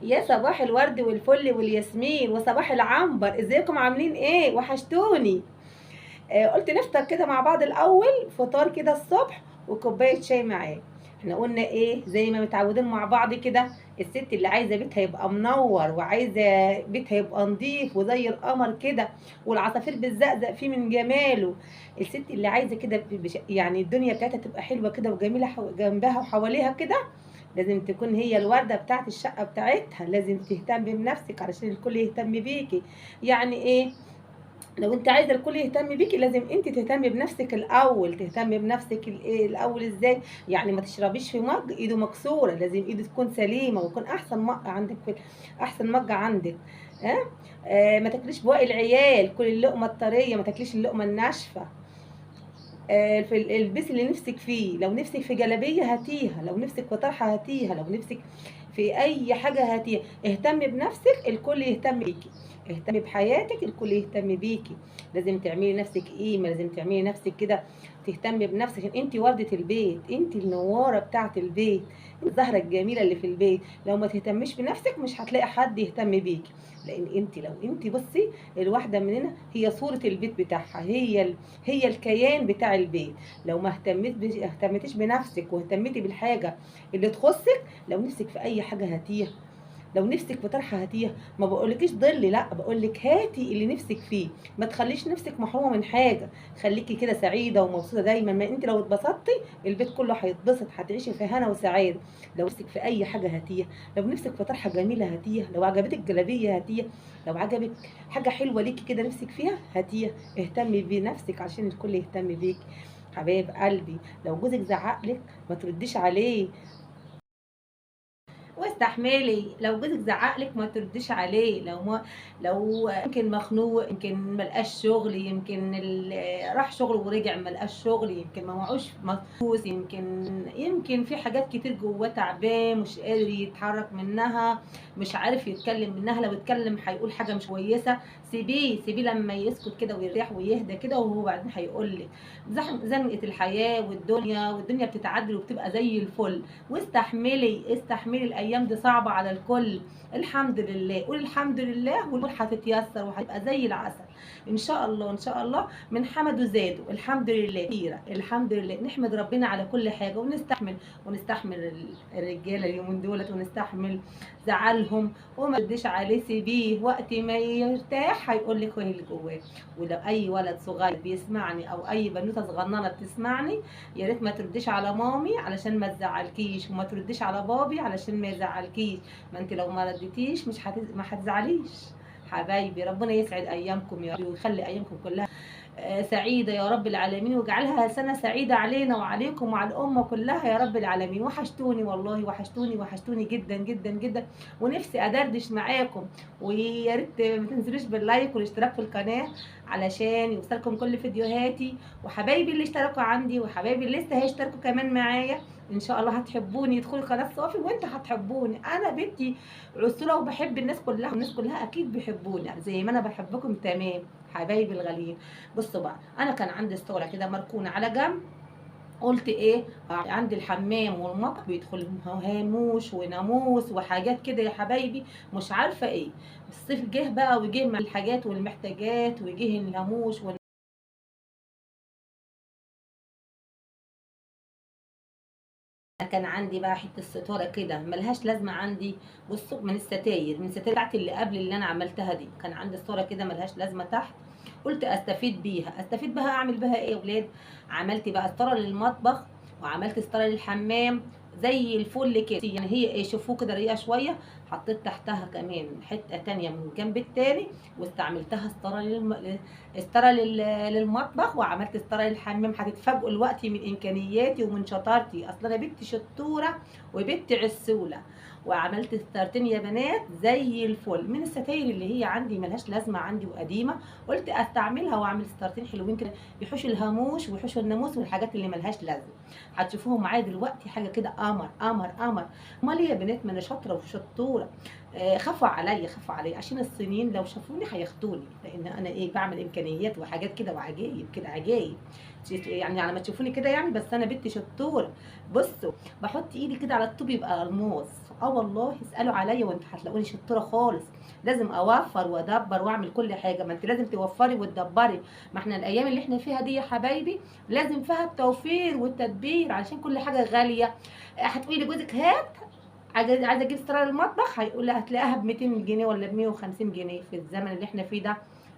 يا صباح الورد والفل والياسمين وصباح العنبر، ازيكم عاملين ايه؟ وحشتوني. قلت نفطر كده مع بعض الاول، فطار كده الصبح وكوبايه شاي معاه. احنا قلنا ايه زي ما متعودين مع بعض كده. الست اللي عايزه بيتها يبقى منور وعايزه بيتها يبقى نظيف وزي القمر كده، والعصافير بتزقزق فيه من جماله. الست اللي عايزه كده يعني الدنيا بتاعتها تبقى حلوه كده وجميله جنبها وحواليها كده. لازم تكون هي الوردة بتاعت الشقة بتاعتها، لازم تهتم بنفسك علشان الكل يهتم بيكي. يعني ايه؟ لو انت عايزه الكل يهتم بيكي لازم انت تهتمي بنفسك الاول. تهتمي بنفسك الاول ازاي؟ يعني ما تشربيش في مج ايده مكسوره، لازم ايده تكون سليمه ويكون احسن مج عندك احسن مج عندك. ها؟ ما تاكليش بواقي العيال، كل اللقمه الطريه، ما تاكليش اللقمه الناشفه. في البسي اللي نفسك فيه. لو نفسك في جلابيه هاتيها، لو نفسك في طرحه هاتيها، لو نفسك في اي حاجه هاتيها. اهتمي بنفسك الكل يهتم بيكي. اهتمي بحياتك الكل يهتم بيكي. لازم تعملي نفسك قيمه، لازم تعملي نفسك كده. تهتمي بنفسك، انت وردة البيت، انت النواره بتاعه البيت، الزهره الجميله اللي في البيت. لو ما تهتميش بنفسك مش هتلاقي حد يهتم بيكي. لان انت لو انت بصي، الواحده مننا هي صوره البيت بتاعها، هي الكيان بتاع البيت. لو ما اهتمتيش بنفسك واهتمتي بالحاجه اللي تخصك، لو نفسك في اي حاجه هاتيها، لو نفسك في طرحه هاتيها. ما بقولكيش ضلي، لا، بقولك هاتي اللي نفسك فيه. ما تخليش نفسك محرومه من حاجه. خليكي كده سعيده ومبسوطه دايما. ما انت لو اتبسطتي البيت كله هيتبسط، هتعيشي في هنا وسعاده. لو نفسك في اي حاجه هاتيها، لو نفسك في طرحه جميله هاتيها، لو عجبتك جلابيه هاتيها، لو عجبك حاجه حلوه ليكي كده نفسك فيها هاتيها. اهتمي بنفسك عشان الكل يهتم بيك. حبايب قلبي، لو جوزك زعقلك ما ترديش عليه واستحملي. لو جوزك زعقلك ما ترديش عليه. لو يمكن مخنوق، يمكن ملقاش شغل، يمكن راح شغل ورجع ملقاش شغل، يمكن ما معوش مفلوس، يمكن في حاجات كتير جواه تعبان مش قادر يتحرك منها، مش عارف يتكلم منها. لو اتكلم هيقول حاجه مش كويسه. سيبيه لما يسكت كده ويريح ويهدى كده، وهو بعدين هيقول لك. زنقه الحياه والدنيا بتتعدل وبتبقى زي الفل. استحملي الايام دي صعبه على الكل. الحمد لله، قولي الحمد لله والامور هتتيسر وهتبقى زي العسل. ان شاء الله ان شاء الله. من حمد وزاده الحمد لله كتيره. الحمد لله، نحمد ربنا على كل حاجه ونستحمل الرجاله اليومين دولت، ونستحمل زعلهم وما تديش عليه. سيبيه وقت ما يرتاح هيقول لك ايه اللي جواه. ولو اي ولد صغير بيسمعني او اي بنوته صغننه بتسمعني، يا ريت ما ترديش على مامي علشان ما تزعلكيش، وما ترديش على بابي علشان ما يزعلكيش. ما انت لو ما رديتيش مش ما هتزعليش. حبايبي، ربنا يسعد ايامكم يا رب ويخلي ايامكم كلها سعيدة يا رب العالمين، واجعلها سنة سعيدة علينا وعليكم وعلى الأمة كلها يا رب العالمين. وحشتوني والله، وحشتوني جدا جدا جدا. ونفسي أدردش معاكم. ويا ريت ما تنسلوش باللايك والاشتراك في القناة علشان يوصلكم كل فيديوهاتي. وحبايبي اللي اشتركوا عندي وحبايبي اللي لسه هيشتركوا كمان معايا، ان شاء الله هتحبوني. ادخلوا قناه صافي وانت هتحبوني. انا بنتي عسوله وبحب الناس كلها، والناس كلها اكيد بيحبوني زي ما انا بحبكم تمام. حبايبي الغاليين، بصوا بقى، انا كان عندي اسطوره كده مركونه على جنب. قلت ايه؟ عندي الحمام والمطبخ بيدخل هاموش وناموس وحاجات كده يا حبايبي، مش عارفه ايه. الصيف جه بقى وجه مع الحاجات والمحتاجات، وجه الهاموش كان عندي بقى حته ستاره كده ملهاش لازمه عندي. بصوا، من الستاير بتاعتي اللي قبل اللي انا عملتها دي، كان عندي ستاره كده ملهاش لازمه تحت. قلت استفيد بيها اعمل بها ايه يا ولاد؟ عملت بقى ستاره للمطبخ، وعملت ستاره للحمام زي الفل كده. يعني هي ايه، شوفوه كده رقيقه شويه. حطيت تحتها كمان حته تانية من الجنب التاني، واستعملتها ستاره للمطبخ، وعملت ستاره للحمام. هتتفاجئوا الوقت من امكانياتي ومن شطارتي. اصل انا بنت شطوره وبنت عسوله. وعملت ستارتين يا بنات زي الفل من الستاير اللي هي عندي ملهاش لازمه عندي وقديمه. قلت استعملها واعمل ستارتين حلوين كده يحوشوا الهاموش ويحوشوا الناموس والحاجات اللي ملهاش لازمه. هتشوفوهم معايا دلوقتي حاجه كده قمر قمر قمر. امال إيه يا بنات؟ ما انا شاطره وشطوره. خافوا عليا عشان الصينيين لو شافوني هياخدوني، لان انا ايه، بعمل امكانيات وحاجات كده وعجايب كده عجايب. يعني على ما تشوفوني كده يعني، بس انا بنت شطوره. بصوا، بحط ايدي كده على الطوب يبقى الماس، والله اسالوا عليا وانت هتلاقوني شطوره خالص. لازم اوفر وادبر واعمل كل حاجه، ما انت لازم توفري وتدبري. ما احنا الايام اللي احنا فيها دي يا حبايبي لازم فيها التوفير والتدبير، عشان كل حاجه غاليه. هتقولي لجوزك هات، عايزه اجيب ستاره للمطبخ، هيقول لها هتلاقيها ب 200 جنيه ولا ب 150 جنيه في الزمن اللي احنا فيه ده،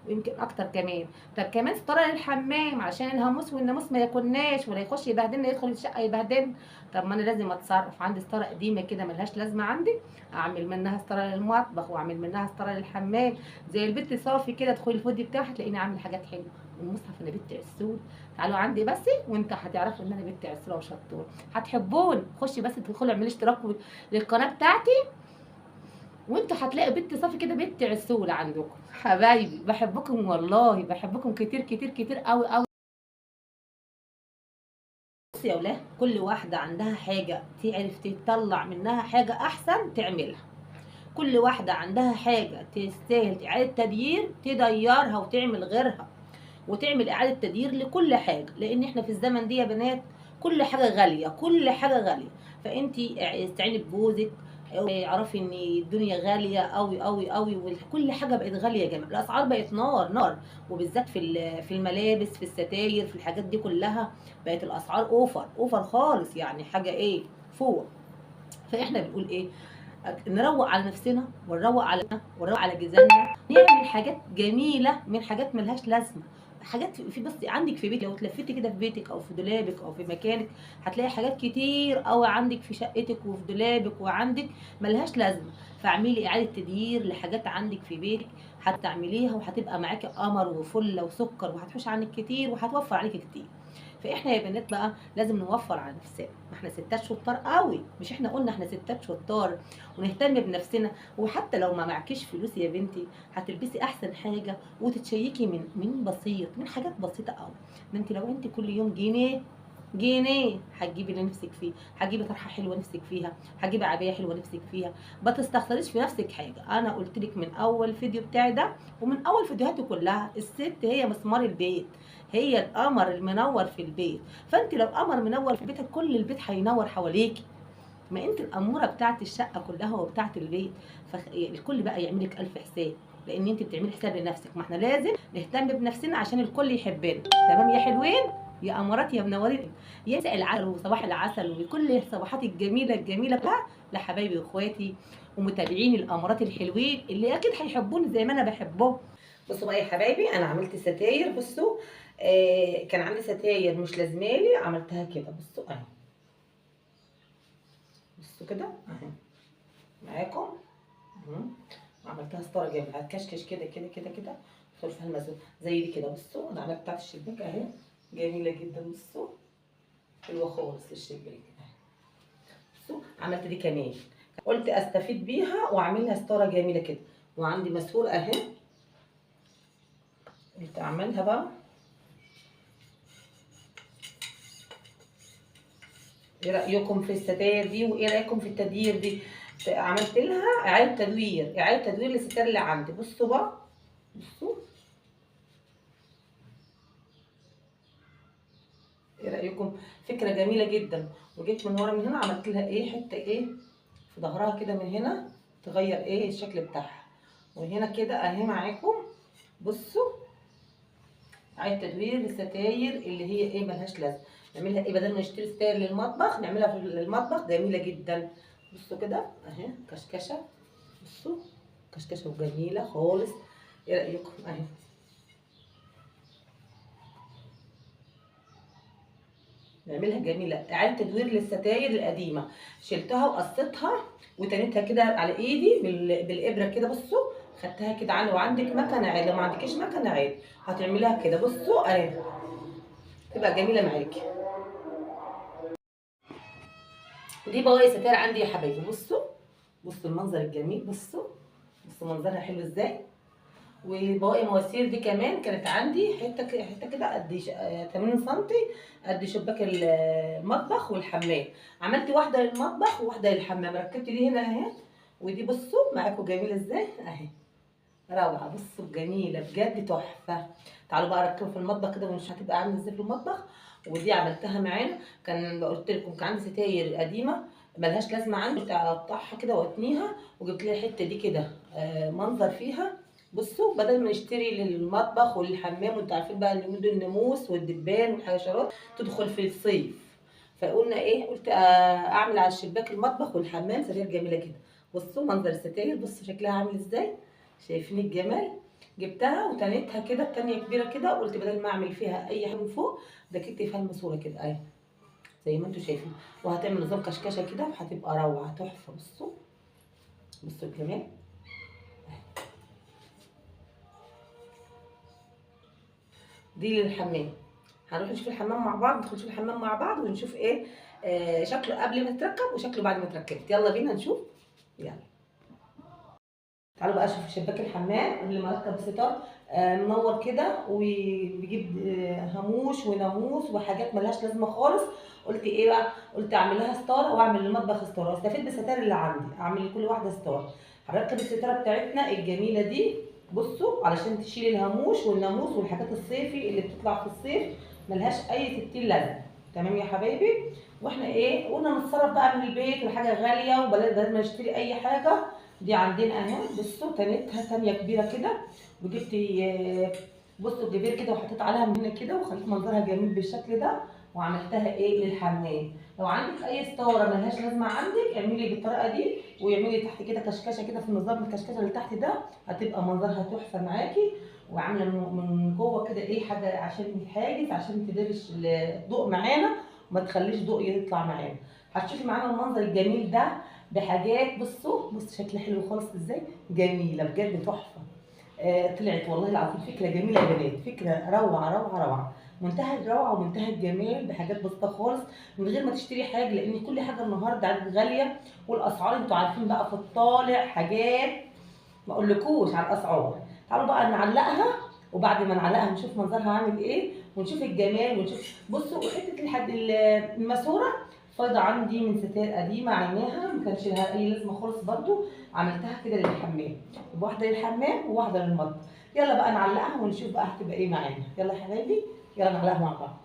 ويمكن اكتر كمان. طب كمان ستاره للحمام عشان الهاموس والناموس ما ياكلناش ولا يخش يبهدلنا، يدخل الشقه يبهدلنا. طب ما انا لازم اتصرف، عندي ستاره قديمه كده ملهاش لازمه عندي، اعمل منها ستاره للمطبخ واعمل منها ستاره للحمام. زي البت صافي كده، تدخلي الفودي بتاعها تلاقيني عامل حاجات حلوه. والمصحف انا بنت عسول، تعالوا عندي بس وانت هتعرفوا ان انا بنت عسوله وشطوره، هتحبوني. خشي بس تدخلي اعملي اشتراك للقناه بتاعتي، وانتوا هتلاقي بنت صافي كده بنت عسول عندكم. حبايبي بحبكم والله، بحبكم كتير كتير كتير قوي قوي. بصي يا ولاد، كل واحده عندها حاجه تعرف تطلع منها حاجه احسن تعملها. كل واحده عندها حاجه تستاهل اعاده تديير تديرها وتعمل غيرها، وتعمل اعاده تديير لكل حاجه. لان احنا في الزمن دي يا بنات كل حاجه غاليه، كل حاجه غاليه. فانتي استعيني بجوزك، اعرفي ان الدنيا غاليه قوي قوي قوي، وكل حاجه بقت غاليه يا جماعه. الاسعار بقت نار نار، وبالذات في الملابس، في الستاير، في الحاجات دي كلها بقت الاسعار اوفر اوفر خالص، يعني حاجه ايه فوق. فاحنا بنقول ايه؟ نروق على نفسنا ونروق على جيزاننا، نعمل حاجات جميله من حاجات ملهاش لازمه. حاجات في بس عندك في بيتك، لو اتلفتي كده في بيتك او في دولابك او في مكانك هتلاقي حاجات كتير قوي عندك في شقتك وفي دولابك وعندك ملهاش لازمه. فاعملي اعاده تديير لحاجات عندك في بيتك، هتعمليها وهتبقى معاكي قمر وفله وسكر، وهتحوش عنك كتير وهتوفر عليكي كتير. فاحنا يا بنات بقى لازم نوفر على نفسنا، ما احنا ستات شطار قوي، مش احنا قلنا احنا ستات شطار ونهتم بنفسنا. وحتى لو ما معكيش فلوس يا بنتي هتلبسي احسن حاجه وتتشيكي من بسيط، من حاجات بسيطه قوي. ما انت لو انت كل يوم جنيه هتجيبي اللي نفسك فيه، هتجيبي طرحه حلوه نفسك فيها، هتجيبي عبايه حلوه نفسك فيها. ما تستخسريش في نفسك حاجه. انا قلت لك من اول فيديو بتاعي ده ومن اول فيديوهاتي كلها، الست هي مسمار البيت، هي القمر المنور في البيت. فانت لو قمر منور في بيتك كل البيت هينور حواليكي. ما انت الاموره بتاعت الشقه كلها وبتاعت البيت، فالكل بقى يعملك الف حساب، لان انت بتعملي حساب لنفسك. ما احنا لازم نهتم بنفسنا عشان الكل يحبنا. تمام يا حلوين يا امارات يا منورين، يا مساء العسل وصباح العسل وكل الصباحات الجميله الجميله بقى لحبايبي واخواتي ومتابعين الامارات الحلوين اللي اكيد هيحبوني زي ما انا بحبهم. بصوا بقى يا حبايبي، انا عملت ستاير. بصوا كان عندي ستاير مش لازمالي، عملتها كده. بصوا اهي، بصوا كده اهي معاكم اهو. عملتها ستاره جامده، هتكشكش كده كده كده كده، ادخل فيها المزون زي دي كده. بصوا انا عملت بتاعت الشباك اهي، جميله جدا. بصوا حلوه خالص للشباك اهي. بصوا عملت دي كمان، قلت استفيد بيها واعملها ستاره جميله كده. وعندي مسحور اهي، قلت اعملها بقى. ايه رايكم في الستاير دي وايه رايكم في التدوير دي؟ عملت لها اعاده تدوير، اعاده تدوير للستاير اللي عندي. بصوا بقى، بصوا ايه رايكم؟ فكره جميله جدا. وجيت من ورا من هنا عملت لها ايه، حته ايه في ظهرها كده من هنا تغير ايه الشكل بتاعها. وهنا كده اهي معاكم. بصوا اعاده تدوير للستاير اللي هي ايه ملهاش لازمه. نعملها ايه بدل ما نشتري ستاير للمطبخ نعملها في المطبخ، جميله جدا. بصوا كده اهي كشكشه، بصوا كشكشه وجميله خالص. ايه رايكم؟ اهي نعملها جميله، اعاده تدوير للستاير القديمه. شلتها وقصيتها وتنيتها كده على ايدي بالابره كده. بصوا خدتها كده عني، وعندك مكنه عادي، لو ما عندكيش مكنه عادي هتعمليها كده. بصوا اهي تبقى جميله معاكي. دي بواقي ستاير عندي يا حبايبي. بصوا بصوا المنظر الجميل، بصوا منظرها حلو ازاي. وبواقي مواسير دي كمان كانت عندي حته كده قد 80 سم، قد شباك المطبخ والحمام. عملت واحده للمطبخ وواحده للحمام، ركبت دي هنا اهي. ودي بصوا معاكم جميله ازاي اهي، روعه. بصوا جميله بجد تحفه. تعالوا بقى ركبوا في المطبخ كده ومش هتبقى عامله ازاي في المطبخ. ودي عملتها معانا، كان قلت لكم كان عندي ستاير قديمه ملهاش لازمه عندي، قلت اقطعها كده واتنيها، وجبت لي الحته دي كده منظر فيها. بصوا بدل ما نشتري للمطبخ وللحمام، وانتوا عارفين بقى اليومين دول الناموس والدبان والحشرات تدخل في الصيف، فقلنا ايه، قلت اعمل على الشباك المطبخ والحمام ستاير جميله كده. بصوا منظر الستاير، بصوا شكلها عامل ازاي، شايفين الجمال. جبتها وتنيتها كده تانية كبيره كده، وقلت بدل ما اعمل فيها اي حاجه من فوق، دكيت فيها الماسوره كده اهي زي ما انتوا شايفين، وهتعمل نظام كشكشه كده وهتبقى روعه تحفه. بصوا بصوا الجمال. دي للحمام. هنروح نشوف الحمام مع بعض، ندخل نشوف الحمام مع بعض ونشوف ايه شكله قبل ما يتركب وشكله بعد ما اتركبت. يلا بينا نشوف. يلا تعالوا بقى اشوف شباك الحمام قبل ما اركب الستار. منور كده، وبيجيب هاموش وناموس وحاجات ملهاش لازمه خالص. قلت ايه بقى، قلت اعمل لها ستاره واعمل للمطبخ ستاره، واستفيد بالستار اللي عندي، اعمل لكل واحده ستاره. هنركب الستاره بتاعتنا الجميله دي، بصوا علشان تشيل الهاموش والناموس والحاجات الصيفي اللي بتطلع في الصيف ملهاش اي 60 لازمه. تمام يا حبايبي. واحنا ايه قلنا نتصرف بقى من البيت والحاجه غاليه، وبدل ما نشتري اي حاجه. دي عندنا اهي، بصوا تنيتها تانية كبيره كده، وجبت بصوا الجبير كده وحطيت عليها من هنا كده، وخليت منظرها جميل بالشكل ده، وعملتها ايه للحمام. لو عندك اي ستاره ملهاش لازمه عندك، اعملي بالطريقه دي، واعملي تحت كده كشكشه كده في النظام الكشكشه اللي تحت ده، هتبقى منظرها تحفه معاكي. وعامله من جوه كده ايه حاجه عشان حاجز عشان تدرش الضوء معانا، وما تخليش ضوء يطلع معانا. هتشوفي معانا المنظر الجميل ده بحاجات. بصوا شكل حلو خالص ازاي، جميله بجد تحفه. طلعت والله العظيم فكره جميله يا بنات، فكره روعه روعه روعه، منتهى الروعه ومنتهى الجمال، بحاجات بسيطه خالص من غير ما تشتري حاجه، لان كل حاجه النهارده غاليه، والاسعار انتوا عارفين بقى في الطالع حاجات ما اقولكوش على الاسعار. تعالوا بقى نعلقها، وبعد ما نعلقها نشوف منظرها عامل ايه، ونشوف الجمال ونشوف. بصوا حته الماسوره فايضه عندي من ستاير قديمه عيناها ما كانش لها اي لازمه خالص، برده عملتها كده للحمام، واحده للحمام وواحده للمطبخ. يلا بقى نعلقها ونشوف بقى هتبقى ايه معانا. يلا يا حبايبي، يلا نعلقها مع بعض.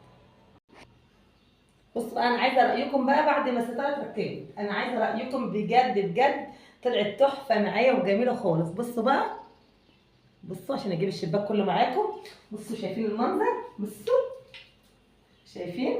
بصوا بقى انا عايزه رايكم بقى بعد ما الستاره اتركبت، انا عايزه رايكم بجد بجد، طلعت تحفه معايا وجميله خالص. بصوا بقى، بصوا عشان اجيب الشباك كله معاكم. بصوا شايفين المنظر، بصوا شايفين،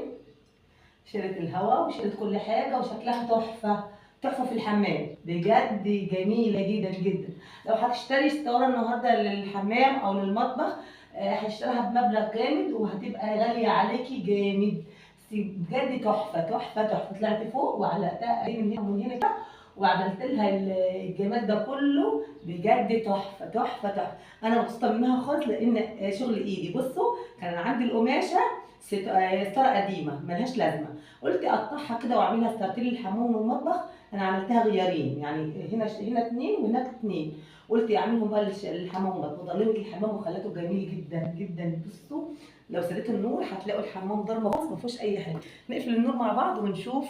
شالت الهواء وشالت كل حاجه وشكلها تحفه تحفه في الحمام، بجد جميله جدا جدا. لو هتشتري ستاره النهارده للحمام او للمطبخ هتشتريها بمبلغ جامد وهتبقى غاليه عليكي جامد، بس بجد تحفه تحفه تحفه. طلعت فوق وعلقتها من هنا ومن هنا كده، وعملت لها الجمال ده كله، بجد تحفه تحفه تحفه. انا مبسوطه منها خالص لان شغل ايدي. بصوا كان عندي القماشه ستاره قديمه ملهاش لازمه، قلت اقطعها كده واعملها ستارتين للحمام والمطبخ. انا عملتها غيارين، يعني هنا اتنين وهناك اتنين، قلت اعملهم بقى للحمام والمطبخ، ضلمت الحمام وخلته جميل جدا جدا. بصوا لو سديت النور هتلاقوا الحمام ضلمه خالص ما فيهوش اي حاجه. نقفل النور مع بعض ونشوف.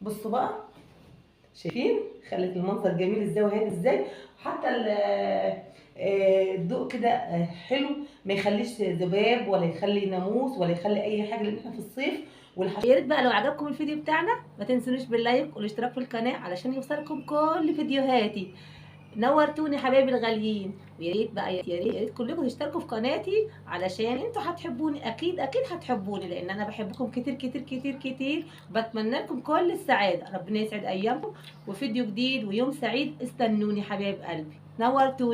بصوا بقى شايفين خلت المنظر جميل ازاي وهادي ازاي، حتى الضوء كده حلو، ما يخليش ذباب ولا يخلي ناموس ولا يخلي اي حاجه، لان احنا في الصيف يا ريت بقى لو عجبكم الفيديو بتاعنا ما تنسونوش باللايك والاشتراك في القناه علشان يوصلكم كل فيديوهاتي. نورتوني حبايبي الغاليين، ويا ريت بقى يا ريت كلكم تشتركوا في قناتي علشان انتوا هتحبوني، اكيد اكيد هتحبوني، لان انا بحبكم كتير كتير كتير كتير. بتمنى لكم كل السعاده، ربنا يسعد ايامكم، وفيديو جديد ويوم سعيد استنوني حبايب قلبي. نورتوني.